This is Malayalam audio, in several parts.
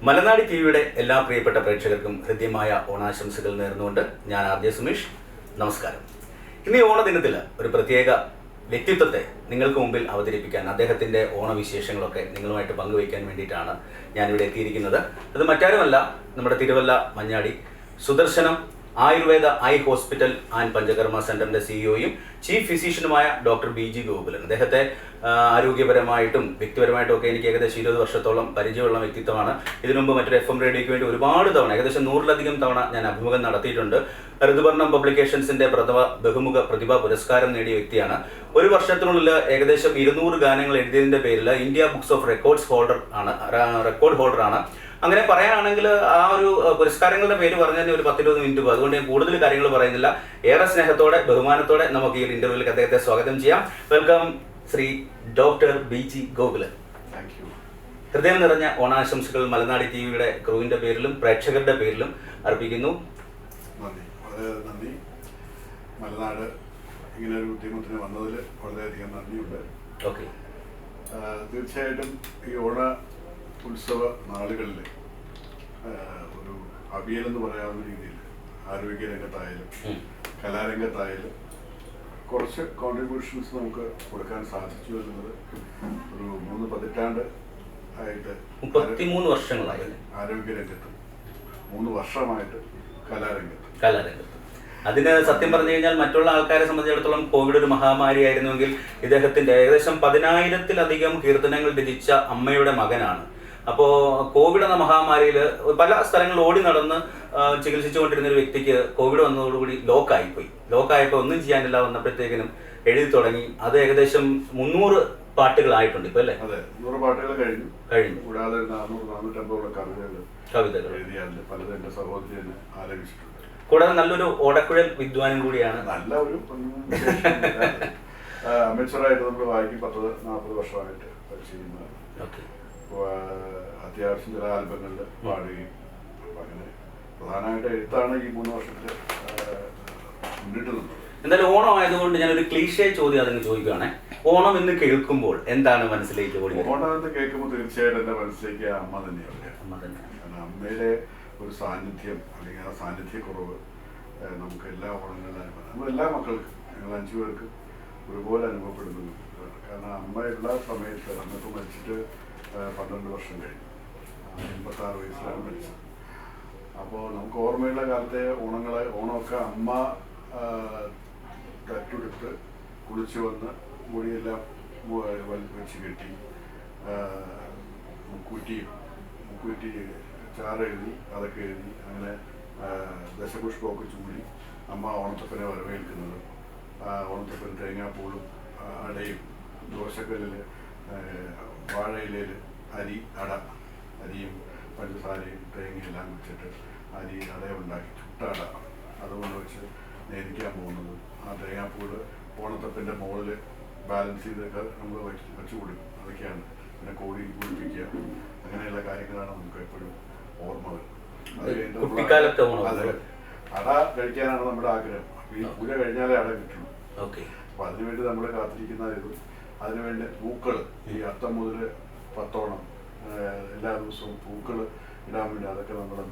മലനാട് ടിവിയുടെ എല്ലാ പ്രിയപ്പെട്ട പ്രേക്ഷകർക്കും ഹൃദ്യമായ ഓണാശംസകൾ നേർന്നുകൊണ്ട് ഞാൻ ആർ.ജെ. സുമേഷ്. നമസ്കാരം. ഇന്ന് ഈ ഓണദിനത്തിൽ ഒരു പ്രത്യേക വ്യക്തിത്വത്തെ നിങ്ങൾക്ക് മുമ്പിൽ അവതരിപ്പിക്കാൻ, അദ്ദേഹത്തിൻ്റെ ഓണവിശേഷങ്ങളൊക്കെ നിങ്ങളുമായിട്ട് പങ്കുവയ്ക്കാൻ വേണ്ടിയിട്ടാണ് ഞാനിവിടെ എത്തിയിരിക്കുന്നത്. അത് മറ്റാരുമല്ല, നമ്മുടെ Thiruvalla Manjadi Sudarshanam Ayurveda eye hospital and panchakarma സെന്ററിന്റെ സിഇഒയും ചീഫ് ഫിസിഷ്യനുമായ ഡോക്ടർ ബി.ജി. ഗോകുലൻ. അദ്ദേഹത്തെ ആരോഗ്യപരമായിട്ടും വ്യക്തിപരമായിട്ടും ഒക്കെ എനിക്ക് ഏകദേശം 20 വർഷത്തോളം പരിചയമുള്ള വ്യക്തിത്വമാണ്. ഇതിനു മുമ്പ് മറ്റൊരു FM റേഡിയോയ്ക്ക് വേണ്ടി ഒരുപാട് തവണ, ഏകദേശം 100-ലധികം തവണ ഞാൻ അഭിമുഖം നടത്തിയിട്ടുണ്ട്. ഋതുവർണം പബ്ലിക്കേഷൻസിന്റെ ബഹുമുഖ പ്രതിഭാ പുരസ്കാരം നേടിയ വ്യക്തിയാണ്. ഒരു വർഷത്തിനുള്ളിൽ ഏകദേശം 200 ഗാനങ്ങൾ എഴുതിയതിന്റെ പേരിൽ India books of record holder ആണ്. അങ്ങനെ പറയാനാണെങ്കിൽ ആ ഒരു പുരസ്കാരങ്ങളുടെ പേര് പറഞ്ഞതിന് ഒരു 10-20 മിനിറ്റ് പോകും. അതുകൊണ്ട് ഞാൻ കൂടുതൽ കാര്യങ്ങൾ പറയുന്നില്ല. ഏറെ സ്നേഹത്തോടെ ബഹുമാനത്തോടെ നമുക്ക് ഈ ഒരു ഇന്റർവ്യൂവിലേക്ക് അദ്ദേഹത്തെ സ്വാഗതം ചെയ്യാം. Welcome Shri doctor B G. Gokulan. ഹൃദയം നിറഞ്ഞ ഓണാശംസകൾ മലനാട് ടിവിയുടെ ക്രൂവിന്റെ പേരിലും പ്രേക്ഷകരുടെ പേരിലും അർപ്പിക്കുന്നു. നന്ദി. മലനാട് ഇങ്ങനെ ഒരു ഉദ്യമത്തിന് വന്നതിൽ വളരെയധികം നന്ദിയുണ്ട്. ഓക്കെ. തീർച്ചയായിട്ടും ഈ ഓണ ഉത്സവ നാളുകളിൽ ഒരു അവിയലെന്ന് പറയാവുന്ന രീതിയിൽ ആരോഗ്യരംഗത്തായാലും കലാരംഗത്തായാലും കുറച്ച് കോൺട്രിബ്യൂഷൻസ് നമുക്ക് കൊടുക്കാൻ സാധിച്ചു എന്നുള്ളത് ഒരു 3 പതിറ്റാണ്ട് ആയിട്ട് 33 വർഷങ്ങളായി ആരോഗ്യരംഗത്തും 3 വർഷമായിട്ട് കലാരംഗത്ത്. അതിന് സത്യം പറഞ്ഞു കഴിഞ്ഞാൽ മറ്റുള്ള ആൾക്കാരെ സംബന്ധിച്ചിടത്തോളം കോവിഡ് ഒരു മഹാമാരി ആയിരുന്നുവെങ്കിൽ ഇദ്ദേഹത്തിന്റെ ഏകദേശം 10,000-ലധികം കീർത്തനങ്ങൾ രചിച്ച അമ്മയുടെ മകനാണ്. അപ്പോൾ കോവിഡ് എന്ന മഹാമാരിയിൽ പല സ്ഥലങ്ങളിൽ ഓടി നടന്ന് ചികിത്സിച്ചുകൊണ്ടിരുന്ന ഒരു വ്യക്തിക്ക് കോവിഡ് വന്നതോടുകൂടി ലോക്കായപ്പോൾ ഒന്നും ചെയ്യാനില്ല വന്നപ്പോഴത്തേക്കിനും എഴുതി തുടങ്ങി. അത് ഏകദേശം 300 പാട്ടുകളായിട്ടുണ്ട് ഇപ്പൊ, അല്ലേ? അതെ, 100 പാട്ടുകൾ കഴിഞ്ഞു. കൂടാതെ 400-450 കവിതകൾ എഴുതിയാണ്ട് പലതും എന്റെ സഹോദരി തന്നെ ആലപിച്ചിട്ടുണ്ട്. കൂടാതെ നല്ലൊരു ഓടക്കുഴൽ വിദ്വാനും കൂടിയാണ്. നല്ല ഒരു അമേച്ചറായിട്ട് നമ്മൾ വായിക്കും. 40 വർഷമായിട്ട് ചെയ്യുന്നതാണ്. അത്യാവശ്യം ചില ആൽബങ്ങളിൽ പാടുകയും അങ്ങനെ പ്രധാനമായിട്ട് എഴുത്താണ് ഈ 3 വർഷത്തിൽ മുന്നിട്ട് നിന്നത്. എന്തായാലും ഓണം ആയതുകൊണ്ട് ഞാനൊരു ക്ലീഷേ ചോദ്യം അതിന് ചോദിക്കുകയാണെ. ഓണം എന്ന് കേൾക്കുമ്പോൾ എന്താണ് മനസ്സിലേക്ക് ഓടി? ഓണം എന്ന് കേൾക്കുമ്പോൾ തീർച്ചയായിട്ടും എന്റെ മനസ്സിലേക്ക് അമ്മ തന്നെയാണ്. കാരണം അമ്മയുടെ ഒരു സാന്നിധ്യം, അല്ലെങ്കിൽ ആ സാന്നിധ്യക്കുറവ് നമുക്ക് എല്ലാ ഓണങ്ങളിലും, നമ്മളെല്ലാ മക്കൾക്കും, ഞങ്ങൾ 5 പേർക്കും ഒരുപോലെ അനുഭവപ്പെടുന്നു. കാരണം അമ്മയുള്ള സമയത്ത്, അമ്മക്ക് മരിച്ചിട്ട് 12 വർഷം കഴിഞ്ഞു. 86 വയസ്സിലാണ് മരിച്ചത്. അപ്പോൾ നമുക്ക് ഓർമ്മയുള്ള കാലത്തെ ഓണമൊക്കെ അമ്മ തട്ടുടുത്ത് കുളിച്ചു വന്ന് മുടിയെല്ലാം വെച്ച് കെട്ടി മുക്കൂറ്റി ചാറെഴുതി അതൊക്കെ എഴുതി അങ്ങനെ ദശപുഷ്പമൊക്കെ ചൂടി അമ്മ ഓണത്തപ്പനെ വരവേൽക്കുന്നത്. ഓണത്തപ്പന് തേങ്ങാപ്പൂളും അടയും ദോശക്കല്ലിൽ വാഴയിലയിൽ അരിയും പഞ്ചസാരയും തേങ്ങയെല്ലാം വെച്ചിട്ട് അടയുണ്ടാക്കി ചുട്ട അട അതുകൊണ്ട് വെച്ച് നേദിക്കാൻ പോകുന്നത്. ആ തേങ്ങാപ്പൂള് ഓണത്തപ്പൻ്റെ മുകളിൽ ബാലൻസ് ചെയ്തൊക്കെ നമ്മൾ വെച്ച് കൊടുക്കും. അതൊക്കെയാണ്. പിന്നെ കോഴി കുളിപ്പിക്കുക, അങ്ങനെയുള്ള കാര്യങ്ങളാണ് നമുക്ക് എപ്പോഴും ഓർമ്മകൾ. അത് അട കഴിക്കാനാണ് നമ്മുടെ ആഗ്രഹം. ഈ പൂജ കഴിഞ്ഞാലേ അട കിട്ടുള്ളൂ. അപ്പൊ അതിനുവേണ്ടി നമ്മൾ കാത്തിരിക്കുന്ന ഇതും അതിനുവേണ്ടി പൂക്കൾ, ഈ അത്തം മുതൽ 10 എല്ലാ ദിവസവും പൂക്കൾ ഇടാൻ വേണ്ടി അതൊക്കെ നമ്മുടെ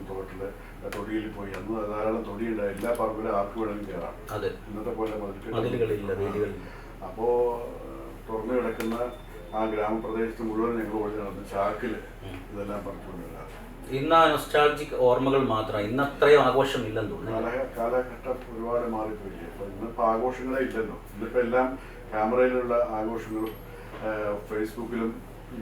തൊടിയിൽ പോയി, അന്ന് ധാരാളം തൊടിയുണ്ട്. എല്ലാ പറമ്പിലും ആർക്ക് വേണമെങ്കിലും കയറാം. ഇന്നത്തെ പോലെ മതിലുകൾ. അപ്പോ തുറന്നു കിടക്കുന്ന ആ ഗ്രാമപ്രദേശത്ത് മുഴുവൻ ഞങ്ങൾ ഓടി നടന്ന് ചാക്കിൽ ഇതെല്ലാം പറിച്ചുകൊണ്ടിരുന്നത്. ഇന്ന് നൊസ്റ്റാൾജിക് ഓർമ്മകൾ മാത്രം, ഇന്ന് അത്രയും ആഘോഷം ഇല്ലെന്ന് തോന്നുന്നു. കാലഘട്ടം ഒരുപാട് മാറിപ്പോയില്ലേ. അപ്പൊ ഇന്നിപ്പോ ആഘോഷങ്ങളെ ഇല്ലല്ലോ. ഇന്നിപ്പോ എല്ലാം ക്യാമറയിലുള്ള ആഘോഷങ്ങളും ഫേസ്ബുക്കിലും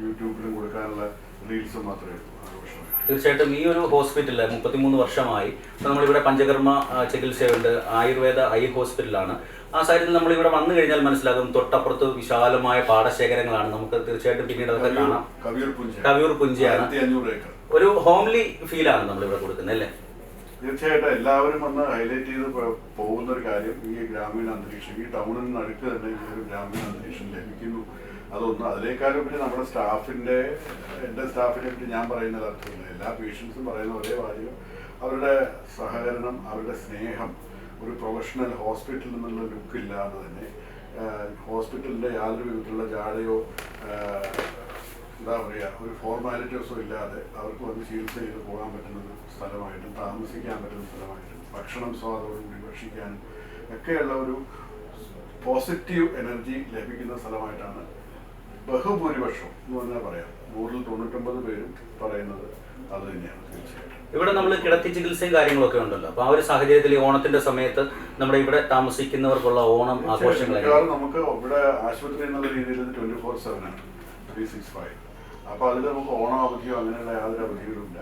യൂട്യൂബിലും കൊടുക്കാനുള്ള റീൽസും മാത്രമേ ഉള്ളൂ ആഘോഷം. തീർച്ചയായിട്ടും ഈ ഒരു ഹോസ്പിറ്റലിൽ 33 വർഷമായി നമ്മളിവിടെ പഞ്ചകർമ്മ ചികിത്സയുണ്ട്. ആയുർവേദ ഐ ഹോസ്പിറ്റലാണ്. ആ സാഹചര്യത്തിൽ നമ്മളിവിടെ വന്നു കഴിഞ്ഞാൽ മനസ്സിലാകും തൊട്ടപ്പുറത്ത് വിശാലമായ പാടശേഖരങ്ങളാണ്. നമുക്ക് തീർച്ചയായിട്ടും പിന്നീട് അതൊക്കെ കാണാം. കവിയൂർ പുഞ്ചയാണ്. ഒരു ഹോംലി ഫീലാണ് നമ്മളിവിടെ കൊടുക്കുന്നത്, അല്ലേ? തീർച്ചയായിട്ടും എല്ലാവരും വന്ന് ഹൈലൈറ്റ് ചെയ്ത് പോകുന്ന ഒരു കാര്യം ഈ ഗ്രാമീണ അന്തരീക്ഷം, ഈ ടൗണിൽ നിന്ന് അടുത്ത് തന്നെ ഈ ഒരു ഗ്രാമീണ അന്തരീക്ഷം ലഭിക്കുന്നു. അതൊന്നും അതിനേക്കാളും പിന്നെ നമ്മുടെ എൻ്റെ സ്റ്റാഫിനെ പറ്റി ഞാൻ പറയുന്നത് അർത്ഥമില്ല. എല്ലാ പേഷ്യൻസും പറയുന്ന ഒരേ കാര്യം, അവരുടെ സഹകരണം, അവരുടെ സ്നേഹം. ഒരു പ്രൊഫഷണൽ ഹോസ്പിറ്റലിൽ നിന്നുള്ള ലുക്കില്ലാതെ തന്നെ ഹോസ്പിറ്റലിൻ്റെ യാതൊരു വിധത്തിലുള്ള ജാടയോ എന്താ പറയുക, ഒരു ഫോർമാലിറ്റീസോ ഇല്ലാതെ അവർക്ക് വന്ന് ചികിത്സ ചെയ്ത് പോകാൻ പറ്റുന്ന ഒരു സ്ഥലമായിട്ടും താമസിക്കാൻ പറ്റുന്ന സ്ഥലമായിട്ടും ഭക്ഷണം സ്വാദോടുകൂടി ഭക്ഷിക്കാനും ഒക്കെയുള്ള ഒരു പോസിറ്റീവ് എനർജി ലഭിക്കുന്ന സ്ഥലമായിട്ടാണ് ബഹുഭൂരിപക്ഷം എന്ന് പറഞ്ഞാൽ പറയാം. 100-99 പേരും പറയുന്നത് അത് തന്നെയാണ്. തീർച്ചയായിട്ടും ഇവിടെ നമ്മൾ കിടത്തി ചികിത്സയും കാര്യങ്ങളൊക്കെ ഉണ്ടല്ലോ. അപ്പോൾ ആ ഒരു സാഹചര്യത്തിൽ ഓണത്തിന്റെ സമയത്ത് നമ്മുടെ ഇവിടെ താമസിക്കുന്നവർക്കുള്ള ഓണം ആഘോഷങ്ങൾ നമുക്ക് ഇവിടെ ആശുപത്രി എന്നുള്ള രീതിയിൽ 24/7 ആണ്, 365. അപ്പോൾ അതിൽ നമുക്ക് ഓണം അവധിയോ അങ്ങനെയുള്ള യാതൊരു അവധികളും ഇല്ല.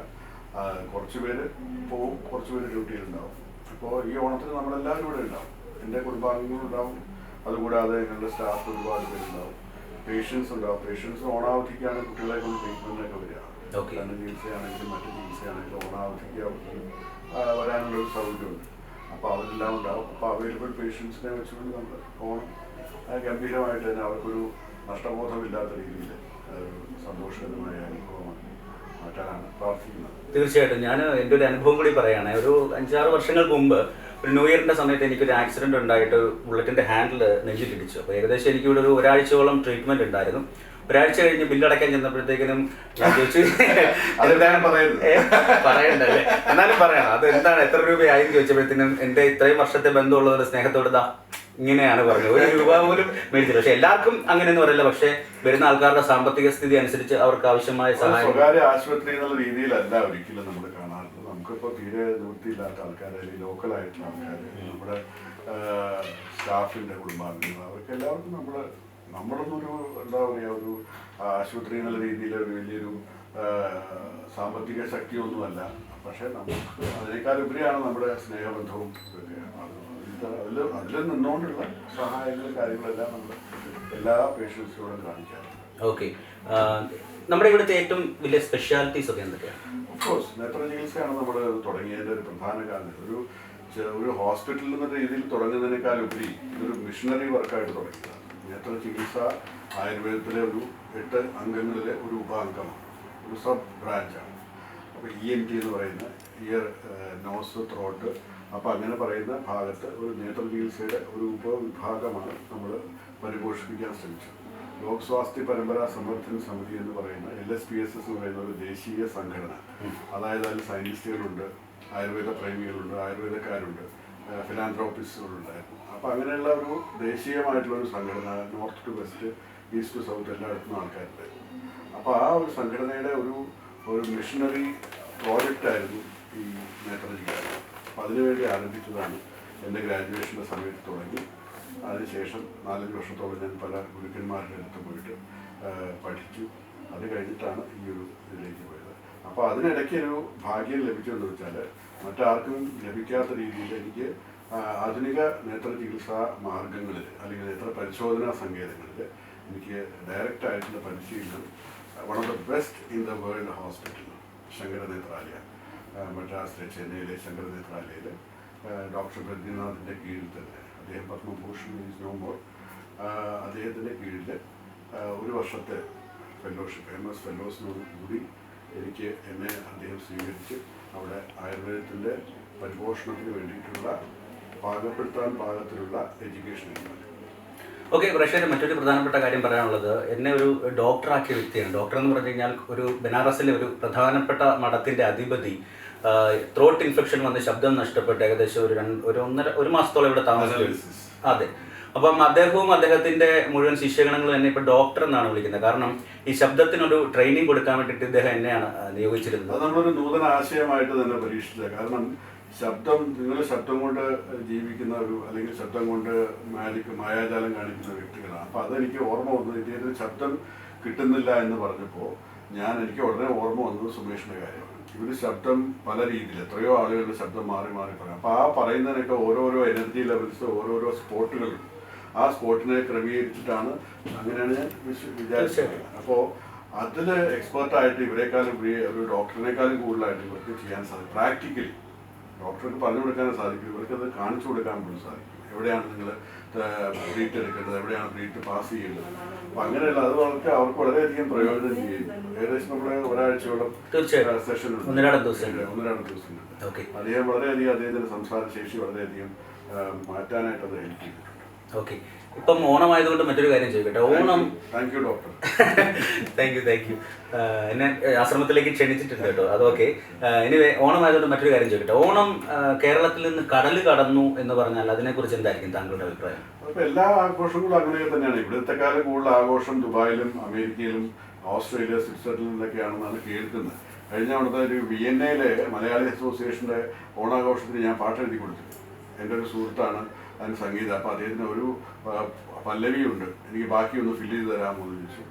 കുറച്ച് പേര് പോവും, കുറച്ച് പേര് ഡ്യൂട്ടിയിലുണ്ടാവും. അപ്പോൾ ഈ ഓണത്തിന് നമ്മളെല്ലാവരും ഇവിടെ ഉണ്ടാവും. എൻ്റെ കുടുംബാംഗങ്ങളുണ്ടാവും, അതുകൂടാതെ ഞങ്ങളുടെ സ്റ്റാഫ് ഒരുപാട് പേരുണ്ടാവും, പേഷ്യൻസ് ഉണ്ടാവും. പേഷ്യൻസ് ഓണാവധിക്കാണ് കുട്ടികളെ കൊണ്ട് ട്രീറ്റ്മെൻറ്റിനൊക്കെ വരിക. കണ്ണ് ചികിത്സയാണെങ്കിലും മറ്റു ചികിത്സയാണെങ്കിലും ഓണാവധിക്ക് വരാനുള്ളൊരു സൗകര്യമുണ്ട്. അപ്പോൾ അവരെല്ലാം ഉണ്ടാവും. അപ്പോൾ അവൈലബിൾ പേഷ്യൻസിനെ വെച്ചുകൊണ്ട് നമ്മൾ ഓണം ഗംഭീരമായിട്ട് തന്നെ അവർക്കൊരു നഷ്ടബോധമില്ലാത്ത രീതിയിൽ സന്തോഷകരമായ അനുഭവമാണ് മാറ്റാനാണ് പ്രാർത്ഥിക്കുന്നത്. തീർച്ചയായിട്ടും ഞാൻ എൻ്റെ ഒരു അനുഭവം കൂടി പറയുകയാണ്. ഒരു 5-6 വർഷങ്ങൾക്ക് മുമ്പ് ഒരു ന്യൂ ഇയറിൻ്റെ സമയത്ത് എനിക്കൊരു ആക്സിഡൻറ്റ് ഉണ്ടായിട്ട് ബുള്ളറ്റിൻ്റെ ഹാൻഡിൽ നെഞ്ചിലിടിച്ചു. അപ്പോൾ ഏകദേശം എനിക്കിവിടെ ഒരു ഒരാഴ്ചയോളം ട്രീറ്റ്മെൻറ്റ് ഉണ്ടായിരുന്നു. ഒരാഴ്ച കഴിഞ്ഞ് ബില്ലടക്കാൻ ചെന്നപ്പോഴത്തേക്കിനും ഞാൻ ചോദിച്ചു അതെന്താണ് പറയണ്ടല്ലേ, എന്നാലും പറയണം അത് എന്താണ് എത്ര രൂപയായെന്ന് ചോദിച്ചപ്പോഴത്തേനും എൻ്റെ ഇത്രയും വർഷത്തെ ബന്ധമുള്ളവരുടെ സ്നേഹത്തോട് ഇങ്ങനെയാണ് പറഞ്ഞത്. 1 രൂപ പോലും മേടിച്ചില്ല. പക്ഷെ എല്ലാവർക്കും അങ്ങനെയൊന്നും പറയില്ല. പക്ഷെ വരുന്ന ആൾക്കാരുടെ സാമ്പത്തിക സ്ഥിതി അനുസരിച്ച് അവർക്ക് ആവശ്യമായ സഹായം സ്വകാര്യ ആശുപത്രി എന്നുള്ള രീതിയിലല്ല ഒരിക്കലും നമ്മൾ കാണാറുള്ളത്. നമുക്കിപ്പോൾ തീരെ നിവൃത്തിയില്ലാത്ത ആൾക്കാർ, അല്ലെങ്കിൽ ലോക്കലായിട്ടുള്ള ആൾക്കാർ, നമ്മുടെ സ്റ്റാഫിൻ്റെ കുടുംബാംഗങ്ങൾ, അവർക്ക് എല്ലാവർക്കും നമ്മളൊന്നൊരു എന്താ പറയുക, ഒരു ആശുപത്രി എന്നുള്ള രീതിയിൽ ഒരു വലിയൊരു സാമ്പത്തിക ശക്തിയൊന്നുമല്ല. പക്ഷെ നമുക്ക് അതിനേക്കാളുപരിയാണ് നമ്മുടെ സ്നേഹബന്ധവും അതിൽ നിന്നുകൊണ്ടുള്ള സഹായങ്ങളും കാര്യങ്ങളെല്ലാം നമ്മൾ എല്ലാ പേഷ്യൻസിനോടും കാണിക്കാറുണ്ട്. ഓക്കെ, നമ്മുടെ ഇവിടുത്തെ ഏറ്റവും വലിയ സ്പെഷ്യാലിറ്റീസ് ഒക്കെ എന്തൊക്കെയാണ്? ഓഫ്കോഴ്സ് നേത്ര ചികിത്സയാണ് നമ്മൾ തുടങ്ങിയതിൻ്റെ ഒരു പ്രധാന കാരണം. ഒരു ഹോസ്പിറ്റൽ എന്ന രീതിയിൽ തുടങ്ങുന്നതിനേക്കാൾ ഉപരി ഇതൊരു മിഷണറി വർക്കായിട്ട് തുടങ്ങിയതാണ്. നേത്ര ചികിത്സ ആയുർവേദത്തിലെ ഒരു 8 അംഗങ്ങളിലെ ഒരു ഉപഅംഗമാണ്, ഒരു സബ് ബ്രാഞ്ചാണ്. അപ്പോൾ ENT എന്ന് പറയുന്ന ഇയർ, നോസ്, ത്രോട്ട്, അപ്പോൾ അങ്ങനെ പറയുന്ന ഭാഗത്ത് ഒരു നേത്ര ചികിത്സയുടെ ഒരു ഉപവിഭാഗമാണ് നമ്മൾ പരിപോഷിപ്പിക്കാൻ ശ്രമിച്ചത്. ലോക് സ്വാസ്ഥ്യ പരമ്പരാ സമർത്ഥന സമിതി എന്ന് പറയുന്ന LSPSS എന്ന് പറയുന്ന ഒരു ദേശീയ സംഘടന. അതായത് അതിൽ സയൻറ്റിസ്റ്റുകളുണ്ട്, ആയുർവേദ പ്രേമികളുണ്ട്, ആയുർവേദക്കാരുണ്ട്, ഫിലാന്ത്രോപ്പിസ്റ്റുകളുണ്ടായിരുന്നു. അപ്പോൾ അങ്ങനെയുള്ള ഒരു ദേശീയമായിട്ടുള്ളൊരു സംഘടന north to west, east to south എല്ലായിടത്തും ആൾക്കാരുണ്ടായിരുന്നു. അപ്പോൾ ആ ഒരു സംഘടനയുടെ ഒരു മിഷണറി പ്രോജക്റ്റായിരുന്നു ഈ നേത്ര ചികിത്സ. അപ്പോൾ അതിനുവേണ്ടി ആരംഭിച്ചതാണ്. എൻ്റെ ഗ്രാജുവേഷൻ്റെ സമയത്ത് തുടങ്ങി. അതിനുശേഷം 4 വർഷത്തോളം ഞാൻ പല ഗുരുക്കന്മാരുടെ അടുത്ത് പോയിട്ട് പഠിച്ചു. അത് കഴിഞ്ഞിട്ടാണ് ഈ ഒരു ഇതിലേക്ക് പോയത്. അപ്പോൾ അതിനിടയ്ക്ക് ഒരു ഭാഗ്യം ലഭിച്ചതെന്ന് വെച്ചാൽ മറ്റാർക്കും ലഭിക്കാത്ത രീതിയിൽ എനിക്ക് ആധുനിക നേത്ര ചികിത്സാ മാർഗങ്ങളിൽ അല്ലെങ്കിൽ നേത്ര പരിശോധനാ സങ്കേതങ്ങളിൽ എനിക്ക് ഡയറക്റ്റായിട്ടുള്ള പരിശീലനം one of the best in the world hospital Shankara Nethralaya, മദ്രാസിലെ ചെന്നൈയിലെ ശങ്കര നേത്രാലയയിൽ ഡോക്ടർ ബദ്രിനാഥിൻ്റെ കീഴിൽ തന്നെ, അദ്ദേഹം പത്മഭൂഷൺ ഈസ് നോ മോർ, അദ്ദേഹത്തിൻ്റെ കീഴിൽ 1 വർഷത്തെ ഫെലോഷിപ്പ്, MS ഫെലോസിനോട് കൂടി എന്നെ അദ്ദേഹം സ്വീകരിച്ച് അവിടെ ആയുർവേദത്തിൻ്റെ പരിപോഷണത്തിന് വേണ്ടിയിട്ടുള്ള പാകപ്പെടുത്താൻ പാകത്തിലുള്ള എഡ്യൂക്കേഷൻ. ഓക്കെ, പ്രേക്ഷകർ മറ്റൊരു പ്രധാനപ്പെട്ട കാര്യം പറയാനുള്ളത്, എന്നെ ഒരു ഡോക്ടറാക്കിയ വ്യക്തിയാണ്. ഡോക്ടർ എന്ന് പറഞ്ഞു കഴിഞ്ഞാൽ ഒരു ബനാറസിലെ ഒരു പ്രധാനപ്പെട്ട മഠത്തിൻ്റെ അധിപതി ത്രോട്ട് ഇൻഫെക്ഷൻ വന്ന് ശബ്ദം നഷ്ടപ്പെട്ട് ഏകദേശം ഒരു മാസത്തോളം ഇവിടെ താമസിച്ചു. അതെ, അപ്പം അദ്ദേഹവും അദ്ദേഹത്തിൻ്റെ മുഴുവൻ ശിഷ്യഗണങ്ങളും എന്നെ ഇപ്പോൾ ഡോക്ടർ എന്നാണ് വിളിക്കുന്നത്. കാരണം ഈ ശബ്ദത്തിനൊരു ട്രെയിനിങ് കൊടുക്കാൻ വേണ്ടിയിട്ട് ഇദ്ദേഹം എന്നെയാണ് നിയോഗിച്ചിരുന്നത്. അത് നമ്മളൊരു നൂതന ആശയമായിട്ട് തന്നെ പരീക്ഷിച്ചത്. കാരണം നിങ്ങൾ ശബ്ദം കൊണ്ട് ജീവിക്കുന്ന അല്ലെങ്കിൽ ശബ്ദം കൊണ്ട് മായാജാലം കാണിക്കുന്ന വ്യക്തികളാണ്. അപ്പോൾ അതെനിക്ക് ഓർമ്മ വന്നത്, ഇദ്ദേഹത്തിന് ശബ്ദം കിട്ടുന്നില്ല എന്ന് പറഞ്ഞപ്പോൾ എനിക്ക് ഉടനെ ഓർമ്മ വന്നത് സുമേഷിൻ്റെ കാര്യമാണ്. ഇവർ ശബ്ദം പല രീതിയിൽ എത്രയോ ആളുകളുടെ ശബ്ദം മാറി മാറി പറയാം. അപ്പോൾ ആ പറയുന്നതിനൊക്കെ ഓരോരോ എനർജി ലെവൽസ്, ഓരോരോ സ്പോട്ടുകളുണ്ട്. ആ സ്പോട്ടിനെ ക്രമീകരിച്ചിട്ടാണ്, അങ്ങനെയാണ് ഞാൻ വിചാരിച്ചത്. അപ്പോൾ അതിൽ എക്സ്പേർട്ടായിട്ട് ഇവരെക്കാളും ഒരു ഡോക്ടറിനേക്കാളും കൂടുതലായിട്ട് ഇവർക്ക് ചെയ്യാൻ സാധിക്കും. പ്രാക്ടിക്കലി ഡോക്ടർക്ക് പറഞ്ഞു കൊടുക്കാനും സാധിക്കും, ഇവർക്കത് കാണിച്ചു കൊടുക്കാൻ പോലും സാധിക്കും. എവിടെയാണ് നിങ്ങൾ ബ്രീത്ത് എടുക്കേണ്ടത്, എവിടെയാണ് ബ്രീത്ത് പാസ് ചെയ്യേണ്ടത്. അപ്പം അങ്ങനെയല്ല, അത് അവർക്ക് വളരെയധികം പ്രയോജനം ചെയ്യും. ഏകദേശം നമ്മുടെ ഒരാഴ്ചയോളം സെഷൻ ഉണ്ട്, 1-2 ദിവസമുണ്ട്. അദ്ദേഹം വളരെയധികം അദ്ദേഹത്തിൻ്റെ സംസാര ശേഷി വളരെയധികം മാറ്റാനായിട്ട് അത് ഹെൽപ്പ് ചെയ്തിട്ടുണ്ട്. ഓക്കെ. ഇപ്പം ഓണമായതുകൊണ്ട് മറ്റൊരു കാര്യം ചോദിക്കട്ടെ. Onam thank you doctor. Thank you. എന്നെ ആശ്രമത്തിലേക്ക് ക്ഷണിച്ചിട്ടുണ്ട് കേട്ടോ, അതൊക്കെ. എനിവേ, ഓണമായതുകൊണ്ട് മറ്റൊരു കാര്യം ചോദിക്കട്ടെ. ഓണം കേരളത്തിൽ നിന്ന് കടൽ കടന്നു എന്ന് പറഞ്ഞാൽ അതിനെക്കുറിച്ച് എന്തായിരിക്കും താങ്കളുടെ അഭിപ്രായം? അപ്പോൾ എല്ലാ ആഘോഷങ്ങളും അങ്ങനെ തന്നെയാണ്. ഇവിടുത്തെ കാലം കൂടുതൽ ആഘോഷം ദുബായിലും അമേരിക്കയിലും ഓസ്ട്രേലിയ, സ്വിറ്റ്സർലൻഡിലൊക്കെയാണെന്നാണ് കേൾക്കുന്നത്. കഴിഞ്ഞ അവിടുത്തെ ഒരു വിയന്നയിലെ മലയാളി അസോസിയേഷൻ്റെ ഓണാഘോഷത്തിന് ഞാൻ പാട്ട് എഴുതി കൊടുത്തു. എൻ്റെ ഒരു സുഹൃത്താണ് അതിന് സംഗീതം. അപ്പോൾ അദ്ദേഹത്തിന് ഒരു പല്ലവിയുണ്ട്, എനിക്ക് ബാക്കി ഒന്ന് ഫില്ല് ചെയ്ത് തരാമോ എന്ന് ചോദിച്ചു.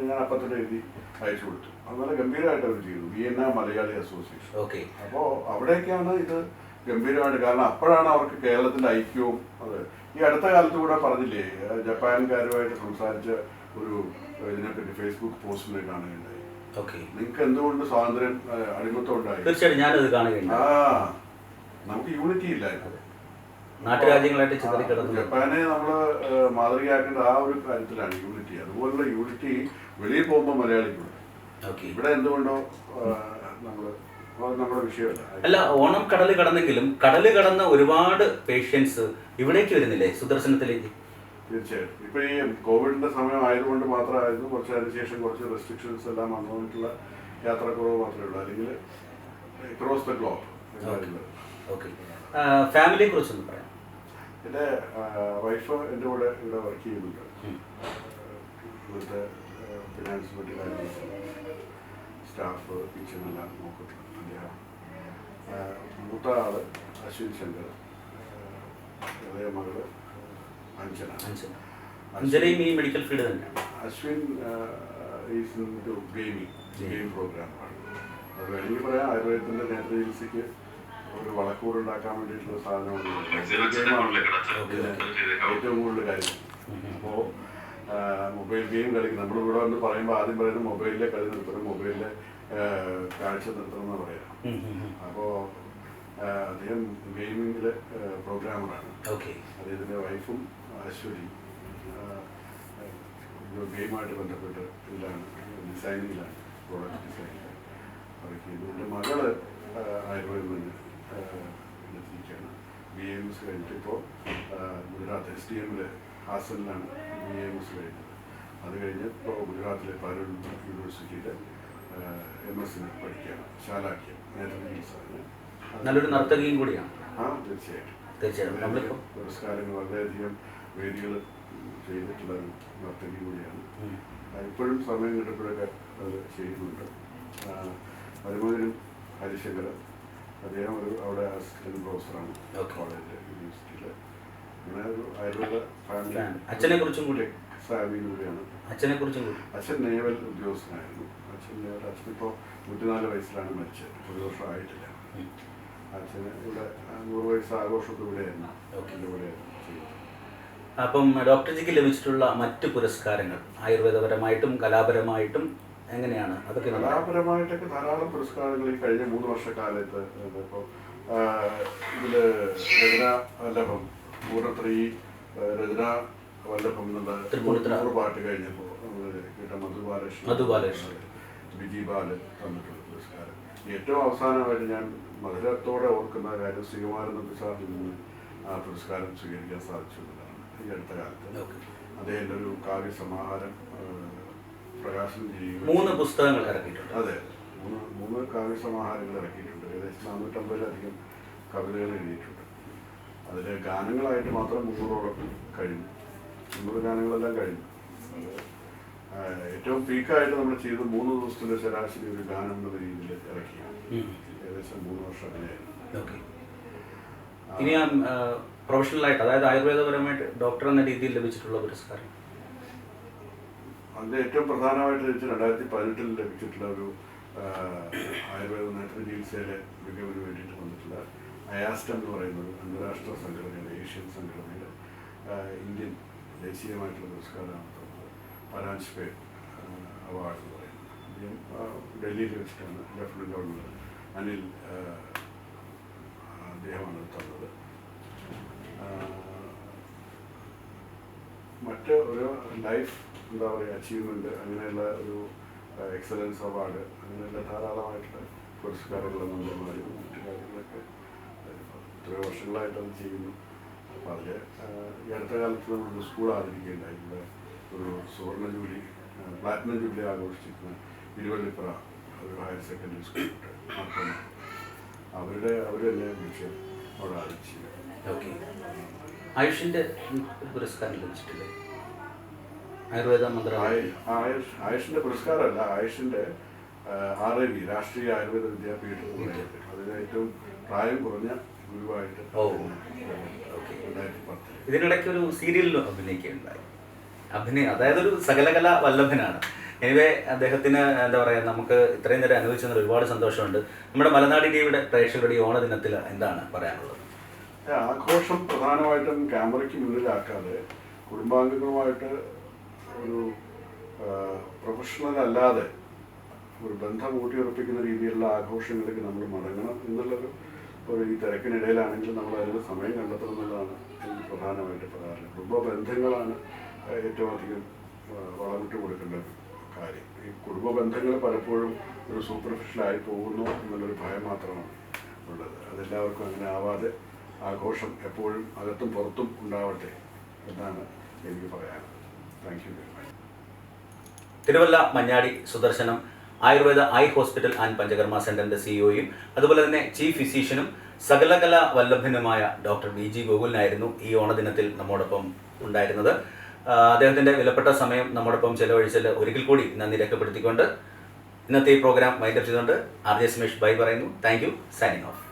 ഞാൻ അപ്പം തന്നെ എഴുതി അയച്ചു കൊടുത്തു. അത് നല്ല ഗംഭീരമായിട്ട് അവർ ചെയ്തു, വിയന്ന മലയാളി അസോസിയേഷൻ. ഓക്കെ. അപ്പോൾ അവിടെയൊക്കെയാണ് ഇത് ഗംഭീരമായിട്ട്. കാരണം അപ്പോഴാണ് അവർക്ക് കേരളത്തിൻ്റെ ഐക്യവും. അത് ഈ അടുത്ത കാലത്ത് കൂടെ പറഞ്ഞില്ലേ, ജപ്പാൻകാരുമായിട്ട് സംസാരിച്ച ഒരു ഇതിനെപ്പറ്റി ഫേസ്ബുക്ക് പോസ്റ്റിനെ കാണുകയുണ്ടായി. നിങ്ങൾക്ക് എന്തുകൊണ്ട് സ്വാതന്ത്ര്യം അടിമത്തം ഉണ്ടായി? തീർച്ചയായിട്ടും ഞാനത് കാണുകയുണ്ട്. നമുക്ക് യൂണിറ്റി ഇല്ലായിരുന്നു. നാട്ടുരാജ്യങ്ങളായിട്ട് ചിതറിക്കിടന്നു. ജപ്പാനെ നമ്മൾ മാതൃകയാക്കേണ്ട ആ ഒരു കാര്യത്തിലാണ് യൂണിറ്റി. അതുപോലുള്ള യൂണിറ്റി വെളിയിൽ പോകുമ്പോൾ മലയാളിക്കുണ്ട്. ഇവിടെ എന്തുകൊണ്ടോ നമ്മുടെ വിഷയമല്ല. അല്ല, ഓണം കടല് കടന്നെങ്കിലും കടല് കടന്ന ഒരുപാട് പേഷ്യൻസ് ഇവിടേക്ക് വരുന്നില്ലേ സുദർശനത്തിലേക്ക്? തീർച്ചയായിട്ടും. ഇപ്പൊ ഈ കോവിഡിന്റെ സമയം ആയതുകൊണ്ട് മാത്രമായിരുന്നു കുറച്ച് അതിനുശേഷം കുറച്ച് റെസ്ട്രിക്ഷൻസ് എല്ലാം വന്നുകൊണ്ടുള്ള യാത്രക്കുറവ് മാത്രമേ ഉള്ളൂ. അല്ലെങ്കിൽ ക്രോസ് ദ ഗ്ലോബ്. ഫാമിലിയെ കുറിച്ചൊന്നും പറയാം. എൻ്റെ വൈഫ് എൻ്റെ കൂടെ ഇവിടെ വർക്ക് ചെയ്യുന്നുണ്ട്. ഇവിടുത്തെ ഫിനാൻസ് മറ്റു കാര്യങ്ങൾ, സ്റ്റാഫ്, കിച്ചണെല്ലാം നോക്കിയിട്ടുണ്ട്. അദ്ദേഹം മൂത്ത ആള് അശ്വിൻ ശങ്കർ, ഇളയ മകള് അഞ്ജന. അഞ്ജനയും ഈ മെഡിക്കൽ ഫീൽഡ് തന്നെയാണ്. Ashwin is in to game പ്രോഗ്രാമാണ്. അത് വേണമെങ്കിൽ പറയാം ആയുർവേദത്തിൻ്റെ നേത്ര ചികിത്സയ്ക്ക് ഒരു വളക്കൂറുണ്ടാക്കാൻ വേണ്ടിയിട്ടുള്ള സാധനമാണ് ഏറ്റവും കൂടുതൽ കാര്യം. അപ്പോൾ മൊബൈൽ ഗെയിം കളിക്കും. നമ്മളിവിടെ വന്ന് പറയുമ്പോൾ ആദ്യം പറയുന്നത് മൊബൈലിലെ കളി നിർത്തണം, മൊബൈലിലെ കാഴ്ച നിർത്തണം എന്ന് പറയാം. അപ്പോൾ അദ്ദേഹം ഗെയിമിങ്ങിലെ പ്രോഗ്രാമറാണ്. അദ്ദേഹത്തിൻ്റെ വൈഫും അശ്വതി ഗെയിമായിട്ട് ബന്ധപ്പെട്ട് ഇതിലാണ്, ഡിസൈനിങ്ങിലാണ്, പ്രോഡക്റ്റ് ഡിസൈനിങ് വർക്ക് ചെയ്യുന്നു. എൻ്റെ മകള് ആയുർവേദം തന്നെ എടുത്തിരിക്കുകയാണ്. BAMS കഴിഞ്ഞിട്ട് ഇപ്പോൾ ഗുജറാത്ത് SDMൽ ഹാസനിലാണ് BAMS കഴിഞ്ഞത്. അത് കഴിഞ്ഞ് ഇപ്പോൾ ഗുജറാത്തിലെ പാരൂർ യൂണിവേഴ്സിറ്റിയിൽ MS പഠിക്കുകയാണ്. ശാലാക്യം നേത്ര ചികിത്സ. നല്ലൊരു നർത്തകിയും കൂടിയാണ്. തീർച്ചയായിട്ടും. പുരസ്കാരങ്ങൾ വളരെയധികം വേദികൾ ചെയ്തിട്ടുള്ള ഒരു നർത്തകി കൂടിയാണ്. ഇപ്പോഴും സമയം കിട്ടുമ്പോഴൊക്കെ അത് ചെയ്യുന്നുണ്ട്. മരുമകനും ഹരിശങ്കർ, അദ്ദേഹം അവിടെ അസിസ്റ്റന്റ് പ്രൊഫസറാണ് കോളേജിൽ, യൂണിവേഴ്സിറ്റിയിൽ. അങ്ങനെ ഒരു ആയുർവേദ ഫാമിലി. അച്ഛനെ കുറിച്ചും കൂടി കൂടിയാണ്. അച്ഛൻ നേവൽ ഉദ്യോഗസ്ഥനായിരുന്നു. അച്ഛനിപ്പോൾ 104 വയസ്സിലാണ് മരിച്ചത്. 1 വർഷം ആയിട്ടില്ല. അച്ഛന് ഇവിടെ 100 വയസ്സ് ആഘോഷമൊക്കെ ഇവിടെയായിരുന്നു. അപ്പം ഡോക്ടർ ജിക്ക് ലഭിച്ചിട്ടുള്ള മറ്റ് പുരസ്കാരങ്ങൾ ആയുർവേദപരമായിട്ടും കലാപരമായിട്ടും എങ്ങനെയാണ്? അതൊക്കെ കലാപരമായിട്ടൊക്കെ ധാരാളം പുരസ്കാരങ്ങൾ ഈ കഴിഞ്ഞ 3 വർഷക്കാലത്ത്. ഇപ്പോൾ ഇതില് രചന വല്ലഭം, പൂർണ്ണത്രീ രചന വല്ലഭം എന്നുള്ള പാട്ട് കഴിഞ്ഞപ്പോൾ കേട്ട മധുബാലകൃഷ്ണൻ, വിജി ബാല് തന്നിട്ടുള്ള പുരസ്കാരം. ഏറ്റവും അവസാനമായിട്ട് ഞാൻ മധുരത്തോടെ ഓർക്കുന്ന കാര്യം ശ്രീകുമാരൻ നമ്പിസാറിൽ നിന്ന് ആ പുരസ്കാരം സ്വീകരിക്കാൻ സാധിച്ചു എന്നുള്ളതാണ്. ഈ അടുത്ത കാലത്ത് അദ്ദേഹത്തിൻ്റെ ഒരു കാവ്യസമാഹാരം പ്രകാശനം ചെയ്യുക. 3 പുസ്തകങ്ങൾ ഇറക്കിയിട്ടുണ്ട്. അതെ, 3 കാവ്യസമാഹാരങ്ങൾ ഇറക്കിയിട്ടുണ്ട്. ഏകദേശം 450-ലധികം കവിതകൾ എഴുതിയിട്ടുണ്ട്. അതിൽ ഗാനങ്ങളായിട്ട് മാത്രം 300ഓളം കഴിഞ്ഞു. 300 ഗാനങ്ങളെല്ലാം കഴിഞ്ഞു. അത് ഏറ്റവും പീക്കായിട്ട് നമ്മൾ ചെയ്ത് 3 ദിവസത്തിൻ്റെ ശരാശരി ഒരു ഗാനം എന്നുള്ള രീതിയിൽ ഇറക്കി. ഏകദേശം 3 വർഷം അങ്ങനെയായിരുന്നു. ഇനി പ്രൊഫഷണലായിട്ട്, അതായത് ആയുർവേദപരമായിട്ട് ഡോക്ടർ എന്ന രീതിയിൽ ലഭിച്ചിട്ടുള്ള പുരസ്കാരം? അതിൻ്റെ ഏറ്റവും പ്രധാനമായിട്ട് ലഭിച്ച 2018 ലഭിച്ചിട്ടുള്ള ഒരു ആയുർവേദ നേത്ര ചികിത്സയിലെ മികവിന് വേണ്ടിയിട്ട് വന്നിട്ടുള്ള അയാസ്റ്റം എന്ന് പറയുന്നത് അന്താരാഷ്ട്ര സംഘടനയുടെ, ഏഷ്യൻ സംഘടനയുടെ ഇന്ത്യൻ ദേശീയമായിട്ടുള്ള പുരസ്കാരമാണ് തന്നത്. പരാഞ്ച്പേ അവാർഡ് എന്ന് പറയുന്നത്. ഡൽഹിയിൽ വെച്ചിട്ടാണ് ലഫ്റ്റനന്റ് ഗവർണർ അനിൽ അദ്ദേഹമാണ് തന്നത്. മറ്റ് ഒരു ലൈഫ് എന്താ പറയുക അച്ചീവ്മെൻറ്റ്, അങ്ങനെയുള്ള ഒരു എക്സലൻസ് അവാർഡ്, അങ്ങനെയുള്ള ധാരാളമായിട്ടുള്ള പുരസ്കാരങ്ങൾ നന്ദിമാരും മറ്റു കാര്യങ്ങളൊക്കെ എത്രയോ വർഷങ്ങളായിട്ട് അത് ചെയ്യുന്നു. അപ്പോൾ അതിൽ ഈ അടുത്ത കാലത്ത് നമ്മളൊരു സ്കൂൾ ആദരിക്കുകയുണ്ടായി. ഇവിടെ ഒരു സുവർണ ജൂബിലി പ്ലാറ്റിനം ജൂബിലി ആഘോഷിച്ചിരുന്ന ഇരുവള്ളിപ്പുറ ഒരു ഹയർ സെക്കൻഡറി സ്കൂളുണ്ട്. അപ്പം അവർ തന്നെ വിളിച്ച് അവിടെ ആദരിച്ചു. ഓക്കെ. ആയുഷിൻ്റെ പുരസ്കാരം ലഭിച്ചിട്ടില്ലേ? ആയുർവേദ മന്ത്രാലയം ആയുഷിൻ്റെ പുരസ്കാരമല്ല, ആയുഷിൻ്റെ RIV രാഷ്ട്രീയ ആയുർവേദ വിദ്യാപീഠം അതിന് ഏറ്റവും പ്രായം കുറഞ്ഞ ഗുരുവായിട്ട് 2010. ഇതിനിടയ്ക്ക് ഒരു സീരിയലിലും അഭിനയിക്കുകയുണ്ടായി. അതായത് ഒരു സകലകലാ വല്ലഭനാണ്. എനിവേ അദ്ദേഹത്തിന് എന്താ പറയുക, നമുക്ക് ഇത്രയും നേരം അനുഭവിച്ചതിൽ ഒരുപാട് സന്തോഷമുണ്ട്. നമ്മുടെ മലനാടി ടിവിയുടെ പ്രേക്ഷകരുടെ ഈ ഓണദിനത്തിൽ എന്താണ് പറയാനുള്ളത്? ആഘോഷം പ്രധാനമായിട്ടും ക്യാമറയ്ക്ക് മുന്നിലാക്കാതെ കുടുംബാംഗങ്ങളുമായിട്ട് ഒരു പ്രൊഫഷണൽ അല്ലാതെ ഒരു ബന്ധം ഊട്ടിയുറപ്പിക്കുന്ന രീതിയിലുള്ള ആഘോഷങ്ങളിലേക്ക് നമ്മൾ മടങ്ങണം എന്നുള്ളൊരു ഈ തിരക്കിനിടയിലാണെങ്കിൽ നമ്മൾ അതിന് സമയം കണ്ടെത്തണം എന്നുള്ളതാണ് എനിക്ക് പ്രധാനമായിട്ട് പറയാറുള്ളത്. കുടുംബ ബന്ധങ്ങളാണ് ഏറ്റവും അധികം വളമിട്ട് കൊടുക്കേണ്ട ഒരു കാര്യം. ഈ കുടുംബ ബന്ധങ്ങൾ പലപ്പോഴും ഒരു സൂപ്പർഫിഷ്യലായി പോകുന്നു എന്നുള്ളൊരു ഭയം മാത്രമാണ് ഉള്ളത്. അതെല്ലാവർക്കും അങ്ങനെ ആവാതെ ആഘോഷം എപ്പോഴും അകത്തും പുറത്തും ഉണ്ടാവട്ടെ എന്നാണ് എനിക്ക് പറയാനുള്ളത്. Thank you very much. Thiruvalla Manjadi Sudarshanam Ayurveda eye hospital and panchakarma സെന്ററിന്റെ സിഇഒയും അതുപോലെ തന്നെ ചീഫ് ഫിസീഷ്യനും സകലകലാ വല്ലഭനുമായ ഡോക്ടർ BG ഗോകുലിനായിരുന്നു ഈ ഓണദിനത്തിൽ നമ്മോടൊപ്പം ഉണ്ടായിരുന്നത്. അദ്ദേഹത്തിന്റെ വിലപ്പെട്ട സമയം നമ്മോടൊപ്പം ചെലവഴിച്ചതിൽ ഒരിക്കൽ കൂടി നന്ദി രേഖപ്പെടുത്തിക്കൊണ്ട് ഇന്നത്തെ ഈ പ്രോഗ്രാം വൈൻഡപ്പ് ചെയ്തുകൊണ്ട് RJ സുമേഷ് ബൈ പറയുന്നു. Thank you. Signing off.